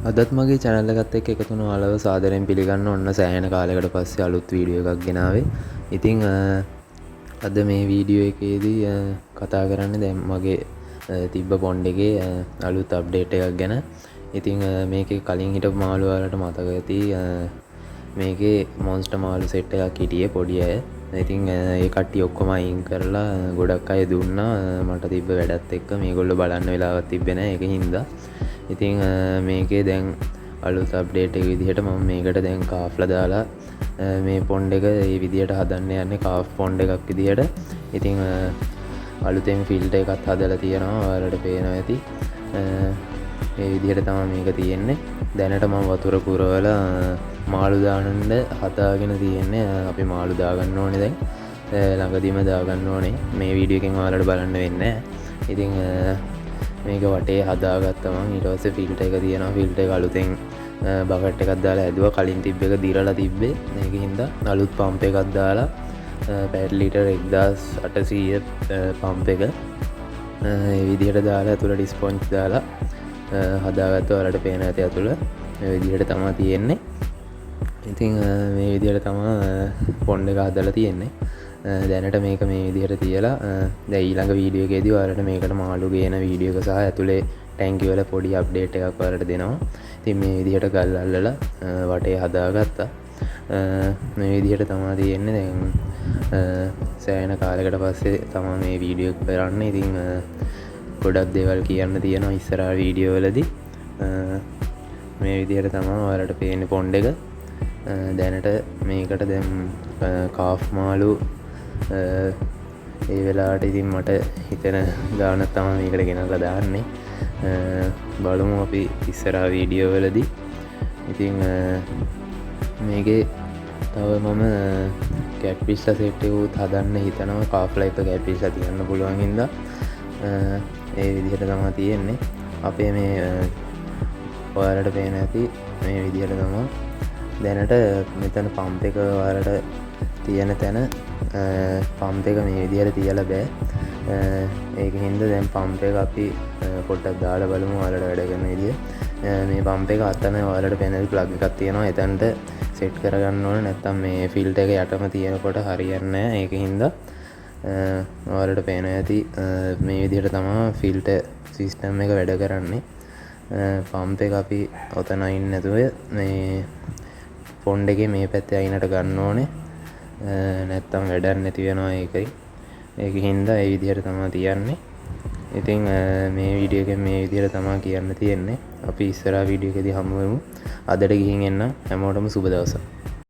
අදත් මගේ channel එකත් එක්ක එකතු වුණ ඔයාලව සාදරයෙන් පිළිගන්න ඔන්න සෑහෙන කාලයකට පස්සේ අලුත් වීඩියෝ එකක් ගෙනාවේ. ඉතින් අද මේ වීඩියෝ එකේදී කතා කරන්නේ දැන් මගේ තිබ්බ පොන්ඩ් එකේ අලුත් අප්ඩේට් එකක් ගැන. ඉතින් මේකේ කලින් හිටපු මාළු වලට මතක ඇති මේකේ මොන්ස්ටර් මාළු සෙට් එකක් හිටියේ පොඩි අය. ඉතින් ඒ කට්ටිය ඔක්කොම අයින් කරලා ගොඩක් අය දුන්නා මට තිබ්බ වැඩත් එක්ක මේගොල්ලෝ බලන්න වෙලාවක් තිබ්බේ නැහැ ඒක හින්දා. ඉතින් මේකේ දැන් අලුත් අප්ඩේට් එක විදිහට මම මේකට දැන් කාෆ්ලා දාලා මේ පොන්ඩ් එක ඒ විදිහට හදන්න යන්නේ කාෆ් පොන්ඩ් එකක් විදිහට. ඉතින් අලුතෙන් ෆිල්ටර් එකත් හදලා තියෙනවා ඔයාලට පේනවා ඇති. මේ විදිහට තමයි මේක තියෙන්නේ. දැනට මම වතුර පුරවලා මාළු දාන්න හදාගෙන තියෙන්නේ. අපි මාළු දාගන්න ඕනේ දැන්. ළඟදීම දාගන්න ඕනේ. මේ වීඩියෝ එකෙන් ඔයාලට බලන්න වෙන්නේ නැහැ. ඉතින් මේක වටේ හදාගත්තා මම. ඊට පස්සේ ෆිල්ටර් එක තියෙනවා. ෆිල්ටර් එක අලුතෙන් බකට් එකක් දාලා ඇදුවා. කලින් තිබ්බ එක දිරලා තිබ්බේ. මේකින්ද අලුත් පම්ප් එකක් දාලා පැට් ලිටර් 1800 පම්ප් එක ඒ විදිහට දාලා ඇතුළට ස්පොන්ජ් දාලා හදාගත්තා. ඔයාලට පේන ඇති ඇතුළ මේ විදිහට තමයි තියෙන්නේ. ඉතින් මේ විදිහට තමයි පොන්ඩ් එක හදලා තියෙන්නේ. දැනට මේක මේ විදිහට තියලා දැන් ඊළඟ වීඩියෝ එකේදී ඔයාලට මේකට මාළු ගේන වීඩියෝ එක සහ ඇතුලේ ටැංකිය වල පොඩි අප්ඩේට් එකක් ඔයාලට දෙනවා. ඉතින් මේ විදිහට ගල් අල්ලලා වටේ හදාගත්තා. මේ විදිහට තමයි තියෙන්නේ. දැන් සෑහෙන කාලයකට පස්සේ තමයි මේ වීඩියෝ එක කරන්නේ. ඉතින් ගොඩක් දේවල් කියන්න තියෙනවා ඉස්සරහ වීඩියෝ වලදී. මේ විදිහට තමයි ඔයාලට පේන්නේ පොන්ඩ් එක. දැනට මේකට දැන් කාෆ් මාළු ඒ වෙලාවට ඉතින් මට හිතෙන ගානක් තමයි මේකට ගෙනල්ලා දාන්නේ. බලමු අපි ඉස්සරහ වීඩියෝ වලදී. ඉතින් මේකේ තව මම කැට්ෆිෂ්ලා සෙට් එකකුත් හදන්න හිතනවා. කාෆ්ලා එක කැට්ෆිෂ්ලා තියන්න පුළුවන් හින්දා ඒ විදිහට තමයි තියෙන්නේ. අපේ මේ ඔයාලට පේන ඇති මේ විදිහට තමයි දැනට මෙතන පම්ප් එක ඔයාලට තියෙන තැන පම්ප් එක මේ විදිහට තියලා බෑ. ඒක හින්දා දැන් පම්ප් එක අපි පොඩ්ඩක් දාලා බලමු ඔයාලට වැඩ කරන විදිය. මේ පම්ප් එක අතන ඔයාලට පෙනල් ප්ලග් එකක් තියෙනවා. එතනට සෙට් කරගන්න ඕනේ. නැත්නම් මේ ෆිල්ටර් එක යටම තියෙනකොට හරියන්නේ නැහැ. ඒක හින්දා ඔයාලට පේනවා ඇති මේ විදිහට තමයි ෆිල්ටර් සිස්ටම් එක වැඩ කරන්නේ. පම්ප් එක අපි ඔතන අයින් නැතුව මේ පොන්ඩ් එකේ මේ පැත්තේ අයිනට ගන්න ඕනේ. නැත්තම් වැඩක් නැති වෙනවා ඒකයි. ඒක හින්දා ඒ විදිහට තමයි තියන්නේ. ඉතින් මේ වීඩියෝ එකෙන් මේ විදිහට තමයි කියන්න තියෙන්නේ. අපි ඉස්සරහ වීඩියෝ එකේදී හමු වෙමු. අදට ගිහින් එන්න හැමෝටම සුබ දවසක්.